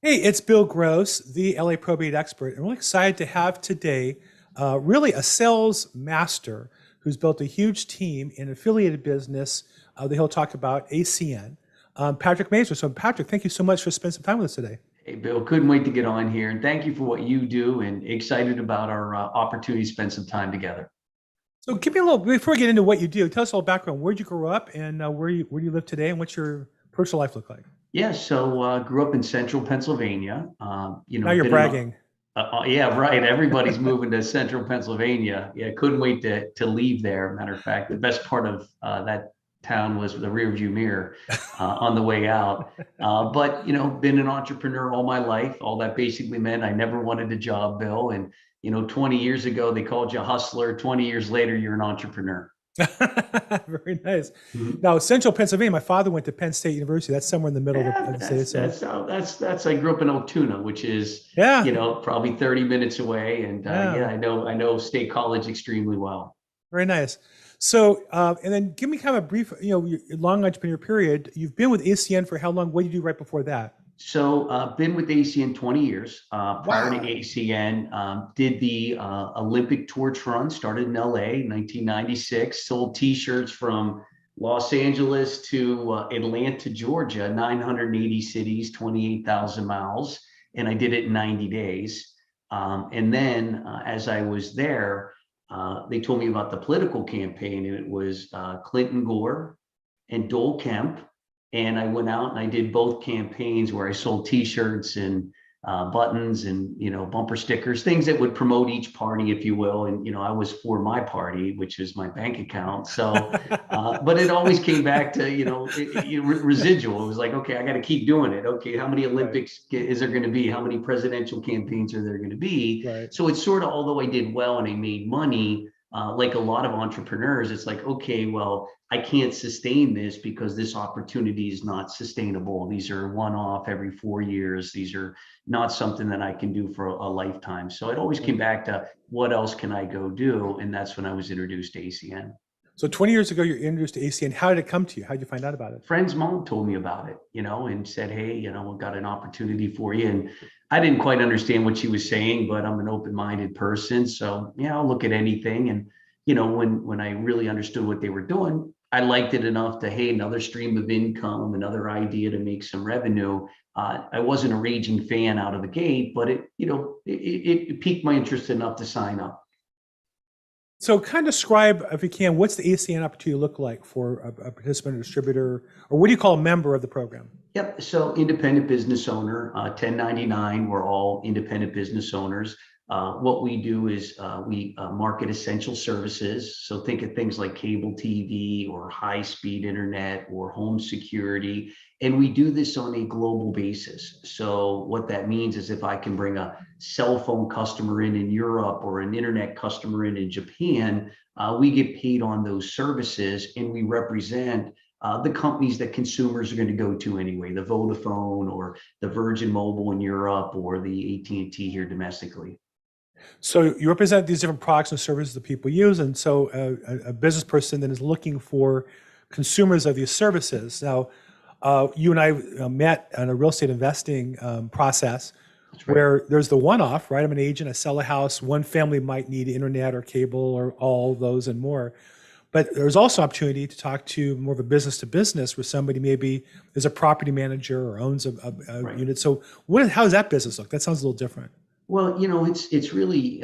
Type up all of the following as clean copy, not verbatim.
Hey, it's Bill Gross, the LA probate expert. I'm really excited to have today really a sales master who's built a huge team in affiliated business that he'll talk about, ACN, Patrick Mazer. So, Patrick, thank you so much for spending some time with us today. Hey, Bill, couldn't wait to get on here. And thank you for what you do and excited about our opportunity to spend some time together. So, give me a little, before we get into what you do, tell us a little background. Where'd you grow up and where do you live today and what's your personal life look like? Yeah, so grew up in central Pennsylvania. Now you're Been in, bragging. yeah, right. Everybody's moving to central Pennsylvania. Yeah, couldn't wait to leave there. Matter of fact, the best part of that town was the rear view mirror on the way out. But been an entrepreneur all my life. All that basically meant I never wanted a job, Bill. And 20 years ago they called you a hustler. 20 years later, you're an entrepreneur. Very nice. Mhm. Now, Central Pennsylvania, my father went to Penn State University. That's somewhere in the middle of Yeah, the state. that's So, that's how that's I grew up in Altoona, which is yeah, probably 30 minutes away, and yeah, yeah, I know State College extremely well. very nice. So, and then give me kind of a brief, your long entrepreneur period. You've been with ACN for how long? What did you do right before that? So been with ACN 20 years. Prior to Wow. ACN, did the Olympic torch run, started in LA, 1996, sold T-shirts from Los Angeles to Atlanta, Georgia, 980 cities, 28,000 miles, and I did it in 90 days. And then as I was there, they told me about the political campaign, and it was Clinton Gore and Dole Kemp. And I went out and I did both campaigns where I sold T-shirts and buttons and bumper stickers, things that would promote each party, if you will. And I was for my party, which is my bank account. So, but it always came back to residual. It was like, okay, I got to keep doing it. Okay, how many Right, Olympics is there going to be? How many presidential campaigns are there going to be? right. So it's sort of, although I did well and I made money, like a lot of entrepreneurs, it's like, okay, well, I can't sustain this because this opportunity is not sustainable. These are one-off every 4 years. These are not something that I can do for a lifetime. So it always Right. came back to what else can I go do? And that's when I was introduced to ACN. So 20 years ago, you're introduced to ACN. How did it come to you? How did you find out about it? Friend's mom told me about it, and said, hey, we've got an opportunity for you. And I didn't quite understand what she was saying, but I'm an open-minded person. So yeah, I'll look at anything. And when I really understood what they were doing, I liked it enough to, hey, another stream of income, another idea to make some revenue. I wasn't a raging fan out of the gate, but it piqued my interest enough to sign up. So, kind of describe, if you can, what's the ACN opportunity look like for a participant or distributor, or what do you call a member of the program? Yep. So independent business owner, 1099, we're all independent business owners. What we do is we market essential services. So think of things like cable TV or high-speed internet or home security. And we do this on a global basis. So what that means is if I can bring a cell phone customer in Europe or an internet customer in Japan, we get paid on those services and we represent the companies that consumers are going to go to anyway, the Vodafone or the Virgin Mobile in Europe or the AT&T here domestically. So, you represent these different products and services that people use, and so a business person then is looking for consumers of these services. Now, you and I met on a real estate investing process That's right. where there's the one-off, right? I'm an agent, I sell a house. One family might need internet or cable or all those and more. But there's also opportunity to talk to more of a business to business where somebody maybe is a property manager or owns a Right. unit. So how does that business look? That sounds a little different. Well, it's really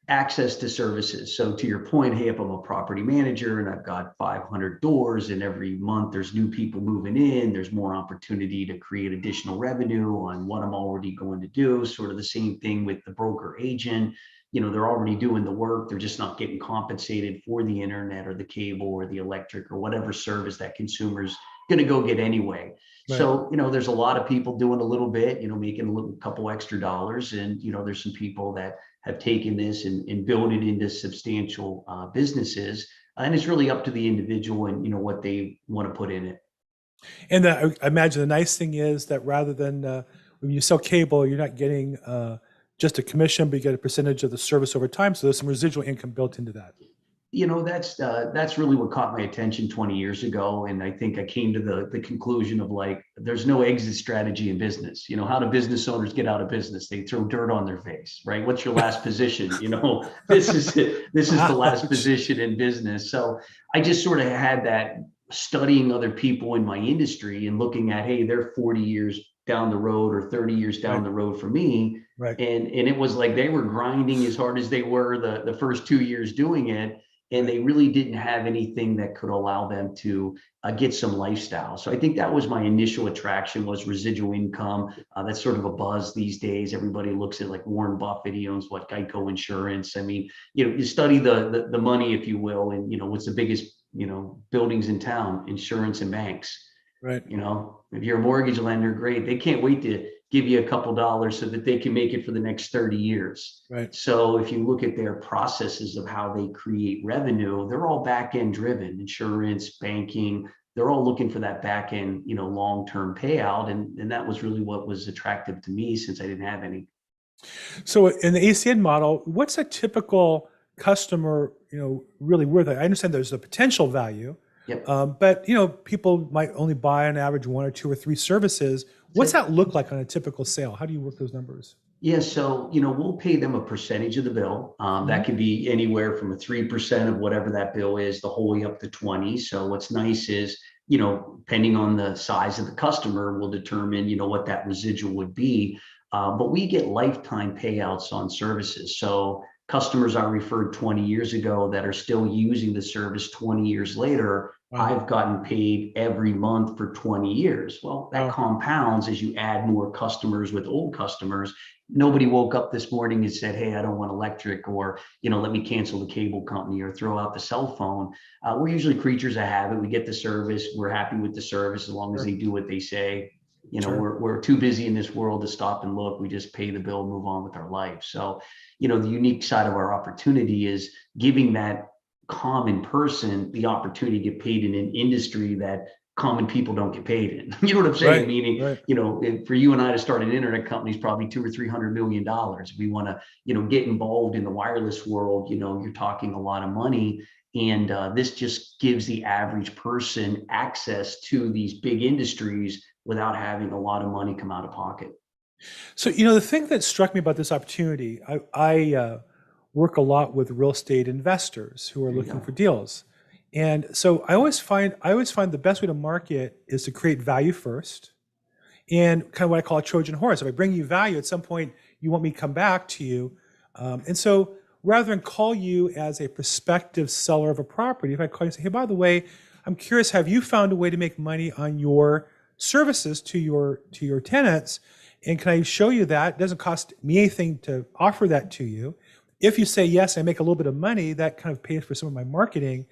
access to services. So to your point, hey, if I'm a property manager and I've got 500 doors and every month there's new people moving in, there's more opportunity to create additional revenue on what I'm already going to do. Sort of the same thing with the broker agent. They're already doing the work. They're just not getting compensated for the internet or the cable or the electric or whatever service that consumer's going to go get anyway. Right. So, there's a lot of people doing a little bit, making a little couple extra dollars. And, there's some people that have taken this and built it into substantial businesses. And it's really up to the individual and, what they want to put in it. And I imagine the nice thing is that rather than when you sell cable, you're not getting just a commission, but you get a percentage of the service over time. So there's some residual income built into that. That's really what caught my attention 20 years ago. And I think I came to the conclusion of like, there's no exit strategy in business. How do business owners get out of business? They throw dirt on their face, right? What's your last position? This is it. This is the last Ouch. position in business. So I just sort of had that studying other people in my industry and looking at, hey, they're 40 years down the road or 30 years down Right, the road for me. right, And it was like they were grinding as hard as they were the first 2 years doing it, and right. they really didn't have anything that could allow them to get some lifestyle. So I think that was my initial attraction, was residual income. That's sort of a buzz these days. Everybody looks at like Warren Buffett, he owns what, Geico Insurance. I mean, you study the money, if you will, and what's the biggest buildings in town? Insurance and banks. Right. If you're a mortgage lender, great. They can't wait to give you a couple dollars so that they can make it for the next 30 years. Right. So if you look at their processes of how they create revenue, they're all back end driven. Insurance, banking, they're all looking for that back end, long-term payout. And that was really what was attractive to me, since I didn't have any. So in the ACN model, what's a typical customer, really worth it? I understand there's a potential value, Yep. but people might only buy on average 1 or 2 or 3 services. What's that look like on a typical sale? How do you work those numbers? Yeah, so we'll pay them a percentage of the bill. That could be anywhere from a 3% of whatever that bill is, the whole way up to 20. So what's nice is, depending on the size of the customer, will determine what that residual would be. But we get lifetime payouts on services. So customers I referred 20 years ago that are still using the service 20 years later, Wow. I've gotten paid every month for 20 years. Well, that Wow. compounds as you add more customers with old customers. Nobody woke up this morning and said, hey, I don't want electric, or, let me cancel the cable company or throw out the cell phone. We're usually creatures of habit. We get the service. We're happy with the service as long as Sure. they do what they say. Sure. We're too busy in this world to stop and look. We just pay the bill, move on with our life. So, the unique side of our opportunity is giving that common person the opportunity to get paid in an industry that common people don't get paid in. You know what I'm saying? Right. Meaning, Right. for you and I to start an internet company is probably $200 or $300 million. We want to, get involved in the wireless world. You're talking a lot of money. And this just gives the average person access to these big industries without having a lot of money come out of pocket. So, the thing that struck me about this opportunity, I work a lot with real estate investors who are There you looking go. for deals. And so I always find the best way to market is to create value first, and kind of what I call a Trojan horse. If I bring you value, at some point you want me to come back to you. And so rather than call you as a prospective seller of a property, if I call you and say, hey, by the way, I'm curious, have you found a way to make money on your services to your tenants? And can I show you that? It doesn't cost me anything to offer that to you. If you say yes, I make a little bit of money, that kind of pays for some of my marketing.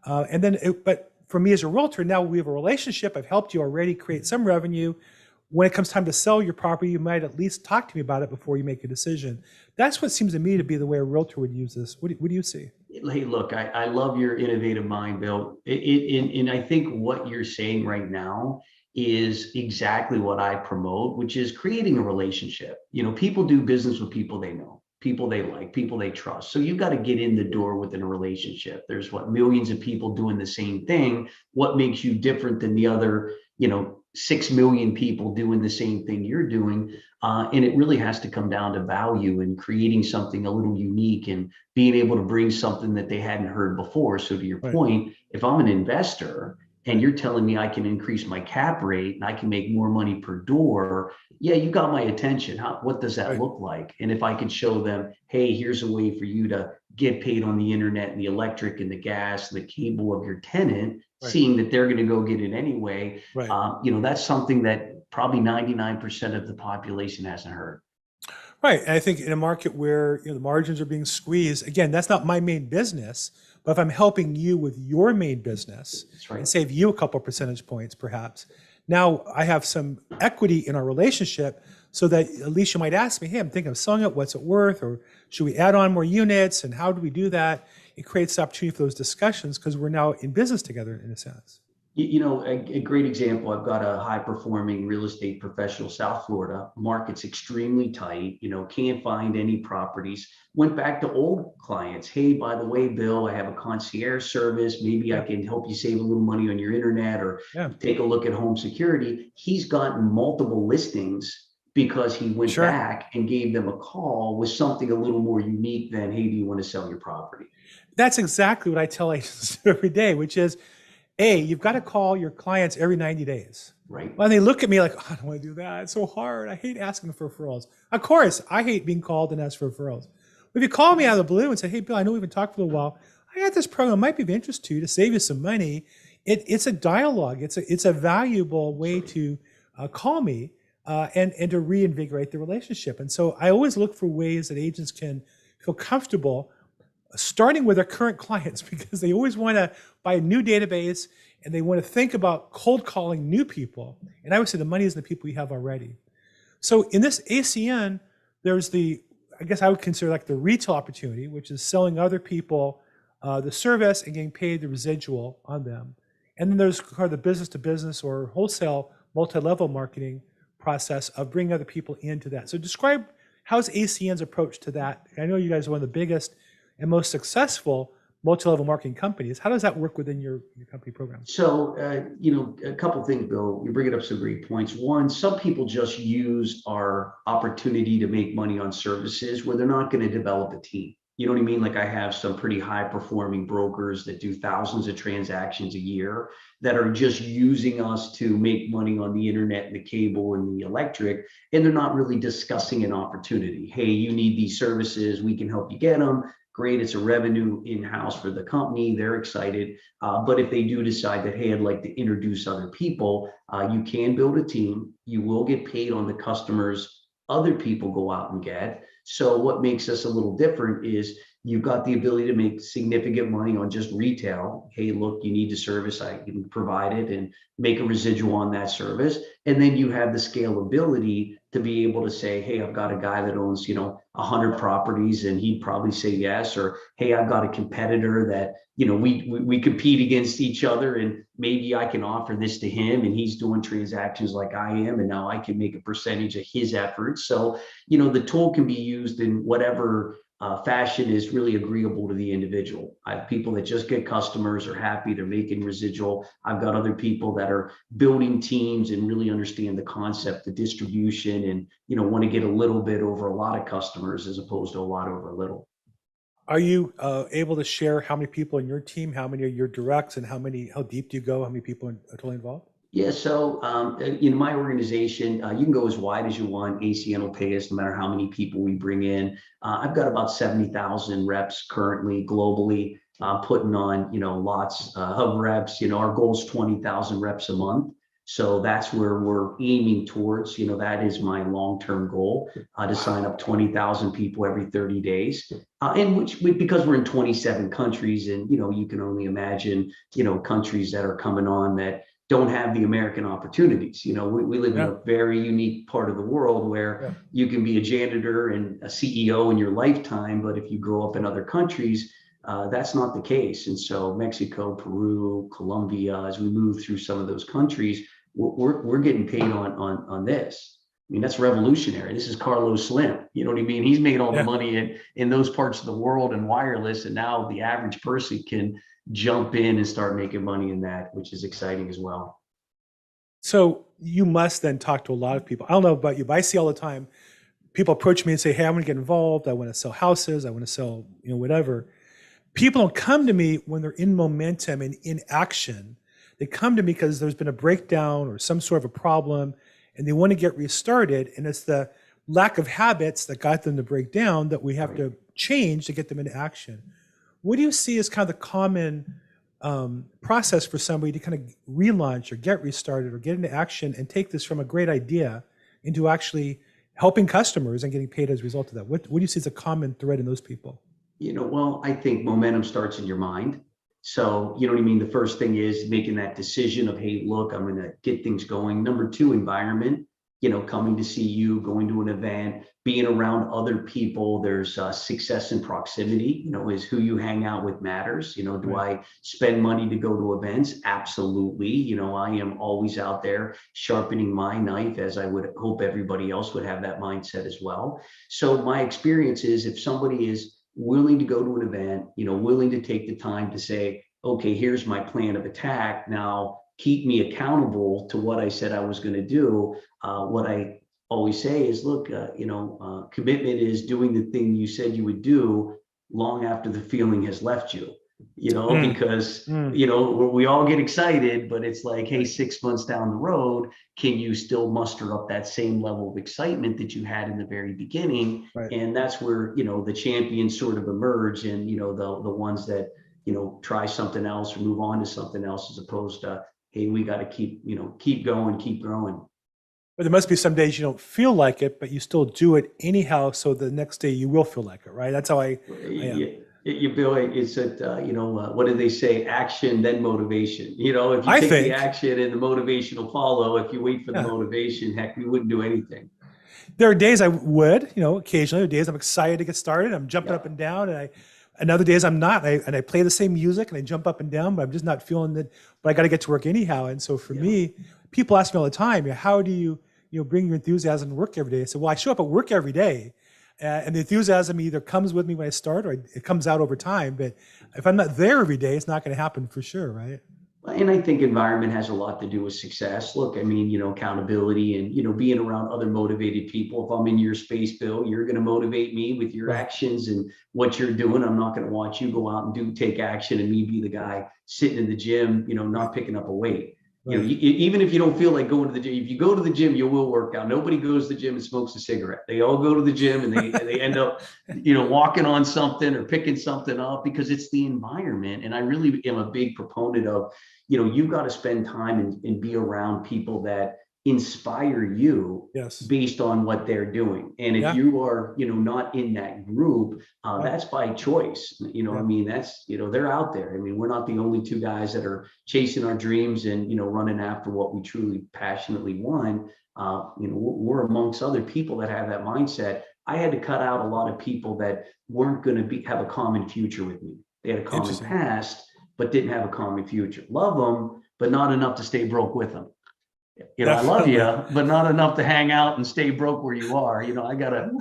But for me as a realtor, now we have a relationship. I've helped you already create some revenue. When it comes time to sell your property, you might at least talk to me about it before you make a decision. That's what seems to me to be the way a realtor would use this. What do you see? Hey, look, I love your innovative mind, Bill. And I think what you're saying right now is exactly what I promote, which is creating a relationship. People do business with people they know, people they like, people they trust. So you've got to get in the door within a relationship. There's millions of people doing the same thing. What makes you different than the other, 6 million people doing the same thing you're doing? And it really has to come down to value and creating something a little unique and being able to bring something that they hadn't heard before. So to your Right. point, if I'm an investor and you're telling me I can increase my cap rate and I can make more money per door, yeah, you got my attention. What does that Right. look like? And if I could show them, hey, here's a way for you to get paid on the internet and the electric and the gas and the cable of your tenant, Right. seeing that they're going to go get it anyway, Right. that's something that probably 99% of the population hasn't heard. Right. And I think in a market where the margins are being squeezed, again, that's not my main business. But if I'm helping you with your main business That's right. and save you a couple percentage points, perhaps, now I have some equity in our relationship, so that at least you might ask me, hey, I'm thinking of selling it. What's it worth? Or should we add on more units? And how do we do that? It creates the opportunity for those discussions because we're now in business together in a sense. A great example, I've got a high performing real estate professional, South Florida, market's extremely tight, can't find any properties. Went back to old clients. Hey, by the way, Bill, I have a concierge service. Maybe I Yeah, can help you save a little money on your internet or yeah, take a look at home security. He's gotten multiple listings because he went sure. back and gave them a call with something a little more unique than, hey, do you want to sell your property? That's exactly what I tell agents every day, which is, A, you've got to call your clients every 90 days. Right. Well, they look at me like, oh, I don't want to do that. It's so hard. I hate asking for referrals. Of course, I hate being called and asked for referrals. But if you call me out of the blue and say, hey, Bill, I know we've been talking for a little while. I got this program, might be of interest to you to save you some money. It's a dialogue. It's a valuable way to call me and to reinvigorate the relationship. And so I always look for ways that agents can feel comfortable starting with their current clients because they always want to buy a new database and they want to think about cold calling new people. And I would say the money is in the people you have already. So in this ACN, there's I guess I would consider like the retail opportunity, which is selling other people the service and getting paid the residual on them. And then there's kind of the business to business or wholesale multi-level marketing process of bringing other people into that. So describe how's ACN's approach to that? I know you guys are one of the biggest and most successful multi-level marketing companies. How does that work within your company program? So, a couple of things, Bill. You bring it up some great points. One, some people just use our opportunity to make money on services where they're not going to develop a team. You know what I mean? Like I have some pretty high performing brokers that do thousands of transactions a year that are just using us to make money on the internet and the cable and the electric. And they're not really discussing an opportunity. Hey, you need these services. We can help you get them. Great, it's a revenue in-house for the company. They're excited. But if they do decide that, hey, I'd like to introduce other people, you can build a team. You will get paid on the customers other people go out and get. So what makes us a little different is you've got the ability to make significant money on just retail. Hey, look, you need the service, I can provide it and make a residual on that service. And then you have the scalability to be able to say, hey, I've got a guy that owns, 100 properties and he'd probably say yes. Or, hey, I've got a competitor that, we compete against each other and maybe I can offer this to him and he's doing transactions like I am. And now I can make a percentage of his efforts. So, the tool can be used in whatever fashion is really agreeable to the individual. I have people that just get customers, are happy, they're making residual. I've got other people that are building teams and really understand the concept, the distribution, and want to get a little bit over a lot of customers as opposed to a lot over a little. Are you able to share how many people in your team, how many are your directs, and how deep do you go? How many people are totally involved? Yeah, so in my organization, you can go as wide as you want. ACN will pay us no matter how many people we bring in. I've got about 70,000 reps currently globally, putting on lots of reps. Our goal is 20,000 reps a month. So that's where we're aiming towards. That is my long-term goal, to sign up 20,000 people every 30 days. And because we're in 27 countries, and you can only imagine countries that are coming on that don't have the American opportunities. We live in Yeah, a very unique part of the world where yeah. you can be a janitor and a CEO in your lifetime, but if you grow up in other countries, that's not the case. And so Mexico, Peru, Colombia, as we move through some of those countries, we're getting paid on this. I mean, that's revolutionary. This is Carlos Slim. You know what I mean? He's made all the Yeah. money in those parts of the world in wireless, and now the average person can jump in and start making money in that, which is exciting as well. So you must then talk to a lot of people. I don't know about you, but I see all the time people approach me and say, hey, I want to get involved. I want to sell houses. I want to sell, whatever. People don't come to me when they're in momentum and in action. They come to me because there's been a breakdown or some sort of a problem and they want to get restarted. And it's the lack of habits that got them to break down that we have to change to get them into action. What do you see as kind of the common process for somebody to kind of relaunch or get restarted or get into action and take this from a great idea into actually helping customers and getting paid as a result of that? What do you see as a common thread in those people? Well, I think momentum starts in your mind. So, you know what I mean? The first thing is making that decision of, hey, look, I'm going to get things going. Number two, environment. coming to see you, going to an event, being around other people. There's success in proximity, is who you hang out with matters. Do I spend money to go to events? Absolutely. I am always out there sharpening my knife, as I would hope everybody else would have that mindset as well. So my experience is, if somebody is willing to go to an event, willing to take the time to say, okay, here's my plan of attack. Now keep me accountable to what I said I was going to do. What I always say is, look, commitment is doing the thing you said you would do long after the feeling has left you, because, we all get excited, but it's like, hey, 6 months down the road, can you still muster up that same level of excitement that you had in the very beginning? Right. And that's where, the champions sort of emerge, and, the ones that, try something else or move on to something else, as opposed to, hey, we got to keep going, keep growing. But there must be some days you don't feel like it, but you still do it anyhow. So the next day you will feel like it, right? That's how I am. You Bill, it's that, what do they say? Action, then motivation. If you I take think, the action and the motivation will follow. If you wait for the yeah. motivation, heck, we wouldn't do anything. There are days I would, occasionally. There are days I'm excited to get started. I'm jumping up and down, and other days I'm not. And I play the same music and I jump up and down, but I'm just not feeling it. But I got to get to work anyhow. And so for me, people ask me all the time, how do you, bring your enthusiasm to work every day? I said, well, I show up at work every day, and the enthusiasm either comes with me when I start or it comes out over time. But if I'm not there every day, it's not going to happen for sure, right? And I think environment has a lot to do with success. Look, accountability and, being around other motivated people. If I'm in your space, Bill, you're going to motivate me with your actions and what you're doing. I'm not going to watch you go out and take action and me be the guy sitting in the gym, not picking up a weight. Even if you don't feel like going to the gym, if you go to the gym, you will work out. Nobody goes to the gym and smokes a cigarette. They all go to the gym and they end up, walking on something or picking something up, because it's the environment. And I really am a big proponent of, you've got to spend time and be around people that inspire you based on what they're doing. And if you are, not in that group, that's by choice. That's, they're out there. We're not the only two guys that are chasing our dreams and, running after what we truly passionately want. We're amongst other people that have that mindset. I had to cut out a lot of people that weren't going to have a common future with me. They had a common past, but didn't have a common future. Love them, but not enough to stay broke with them. I love you, but not enough to hang out and stay broke where you are. I gotta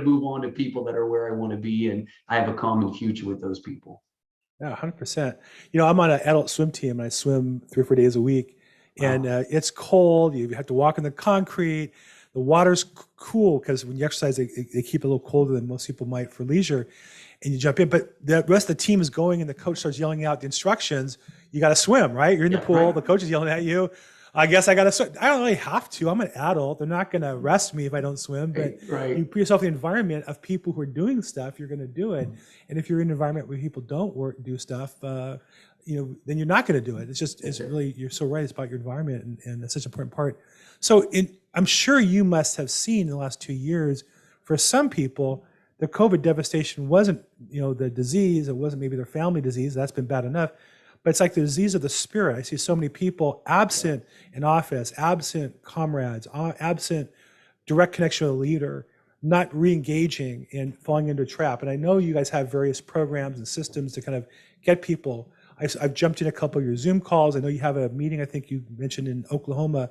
move on to people that are where I want to be, and I have a common future with those people. Yeah, 100%. I'm on an adult swim team, and I swim 3 or 4 days a week, and it's cold. You have to walk in the concrete. The water's cool because when you exercise, they keep it a little colder than most people might for leisure, and you jump in. But the rest of the team is going, and the coach starts yelling out the instructions. You got to swim, right? You're in the pool. The coach is yelling at you. I guess I got to swim. I don't really have to. I'm an adult. They're not going to arrest me if I don't swim. But you put yourself in the environment of people who are doing stuff, you're going to do it. And if you're in an environment where people don't do stuff, then you're not going to do it. It's really, you're so right. It's about your environment, and that's such an important part. So I'm sure you must have seen in the last 2 years, for some people, the COVID devastation wasn't, the disease. It wasn't maybe their family disease. That's been bad enough. But it's like the disease of the spirit. I see so many people absent in office, absent comrades, absent direct connection with a leader, not re-engaging and falling into a trap. And I know you guys have various programs and systems to kind of get people. I've jumped in a couple of your Zoom calls. I know you have a meeting, I think you mentioned, in Oklahoma.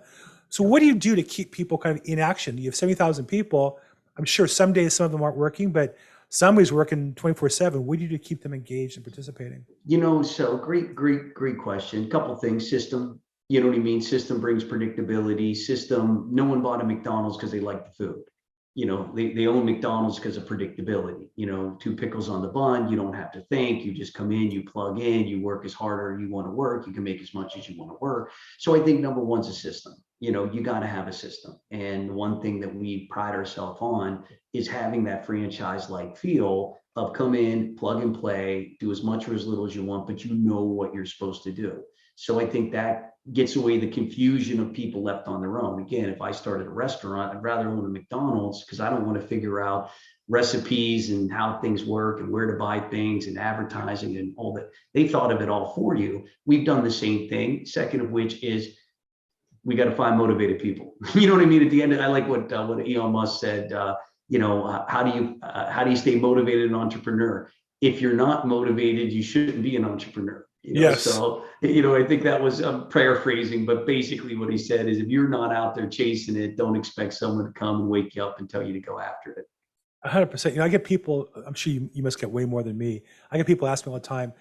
So what do you do to keep people kind of in action? You have 70,000 people. I'm sure some days some of them aren't working, but somebody's working 24/7. What do you do to keep them engaged and participating? So great question. Couple things. System, System brings predictability. System, no one bought a McDonald's because they like the food. They own McDonald's because of predictability. 2 pickles on the bun. You don't have to think. You just come in, you plug in, you work as hard as you want to work. You can make as much as you want to work. So I think number one's a system. You got to have a system. And one thing that we pride ourselves on is having that franchise-like feel of come in, plug and play, do as much or as little as you want, but you know what you're supposed to do. So I think that gets away the confusion of people left on their own. Again, if I started a restaurant, I'd rather own a McDonald's because I don't want to figure out recipes and how things work and where to buy things and advertising and all that. They thought of it all for you. We've done the same thing. Second of which is we got to find motivated people. You know what I mean? At the end, I like what Elon Musk said. How do you stay motivated an entrepreneur? If you're not motivated, you shouldn't be an entrepreneur. Yes. So I think that was paraphrasing, but basically what he said is, if you're not out there chasing it, don't expect someone to come and wake you up and tell you to go after it. 100%. I get people, I'm sure you must get way more than me. I get people ask me all the time,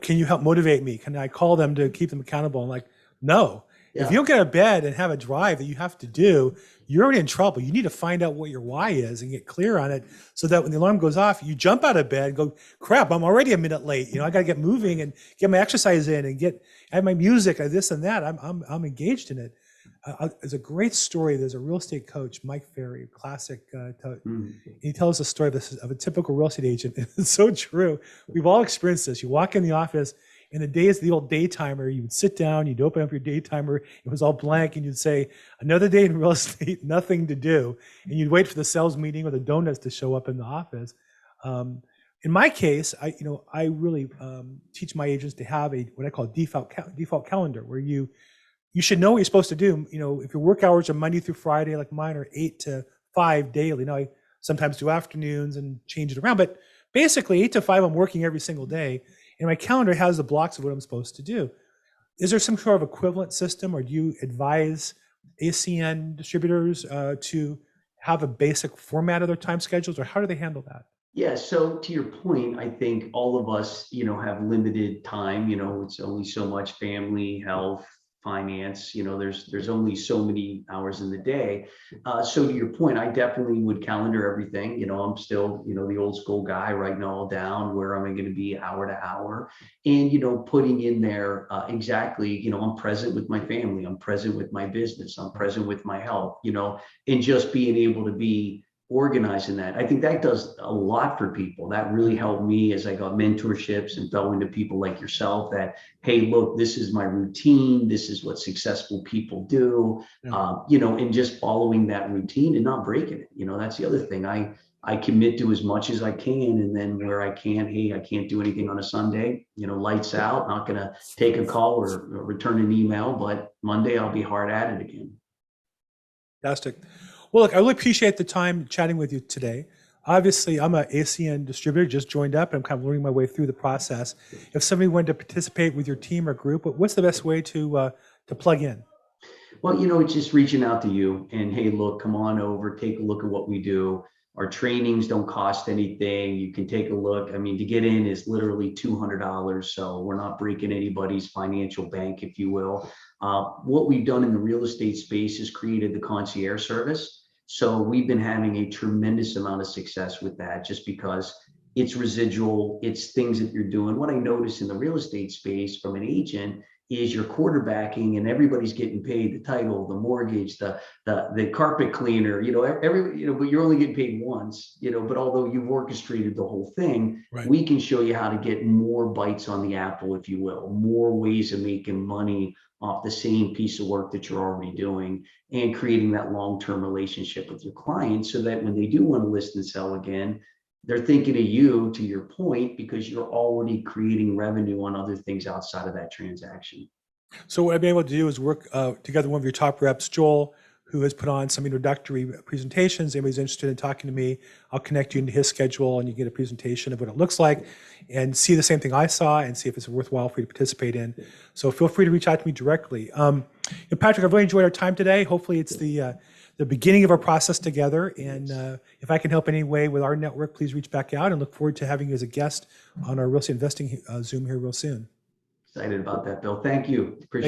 can you help motivate me? Can I call them to keep them accountable? I'm like, no. If you don't get out of bed and have a drive that you have to do, you're already in trouble. You need to find out what your why is and get clear on it, so that when the alarm goes off, you jump out of bed and go, crap, I'm already a minute late. I got to get moving and get my exercise in and have my music and this and that. I'm engaged in it. There's a great story. There's a real estate coach, Mike Ferry, classic. He tells a story of a typical real estate agent. It's so true. We've all experienced this. You walk in the office, in the days of the old day timer, you would sit down, you'd open up your day timer, it was all blank, and you'd say, another day in real estate, nothing to do. And you'd wait for the sales meeting or the donuts to show up in the office. In my case, I really teach my agents to have what I call default calendar, where you should know what you're supposed to do. If your work hours are Monday through Friday, like mine are 8 to 5 daily. Now I sometimes do afternoons and change it around, but basically 8 to 5, I'm working every single day. And my calendar has the blocks of what I'm supposed to do. Is there some sort of equivalent system, or do you advise ACN distributors to have a basic format of their time schedules, or how do they handle that? Yeah, so to your point, I think all of us, have limited time. It's only so much: family, health, finance. There's only so many hours in the day. So to your point, I definitely would calendar everything. I'm still, the old school guy, writing all down, where am I going to be hour to hour, and putting in there exactly, I'm present with my family, I'm present with my business, I'm present with my health, and just being able to be organized in that. I think that does a lot for people. That really helped me as I got mentorships and fell into people like yourself that, hey, look, this is my routine. This is what successful people do, and just following that routine and not breaking it. That's the other thing. I commit to as much as I can. And then where I can't, hey, I can't do anything on a Sunday, lights out, not going to take a call or return an email, but Monday I'll be hard at it again. Fantastic. Well, look, I really appreciate the time chatting with you today. Obviously, I'm an ACN distributor, just joined up, and I'm kind of learning my way through the process. If somebody wanted to participate with your team or group, what's the best way to plug in? Well, it's just reaching out to you and, hey, look, come on over, take a look at what we do. Our trainings don't cost anything. You can take a look. I mean, to get in is literally $200. So we're not breaking anybody's financial bank, if you will. What we've done in the real estate space is created the concierge service. So we've been having a tremendous amount of success with that, just because it's residual, it's things that you're doing. What I notice in the real estate space from an agent is you're quarterbacking and everybody's getting paid the title, the mortgage, the carpet cleaner, but you're only getting paid once, but although you've orchestrated the whole thing, Right. We can show you how to get more bites on the apple, if you will, more ways of making money off the same piece of work that you're already doing, and creating that long-term relationship with your clients, so that when they do want to list and sell again, they're thinking of you, to your point, because you're already creating revenue on other things outside of that transaction. So what I've been able to do is work together with one of your top reps, Joel, who has put on some introductory presentations. Anybody's interested in talking to me, I'll connect you into his schedule, and you get a presentation of what it looks like and see the same thing I saw and see if it's worthwhile for you to participate in. So feel free to reach out to me directly. Patrick, I've really enjoyed our time today. Hopefully it's the beginning of our process together. And if I can help in any way with our network, please reach back out, and look forward to having you as a guest on our real estate investing Zoom here real soon. Excited about that, Bill. Thank you. Appreciate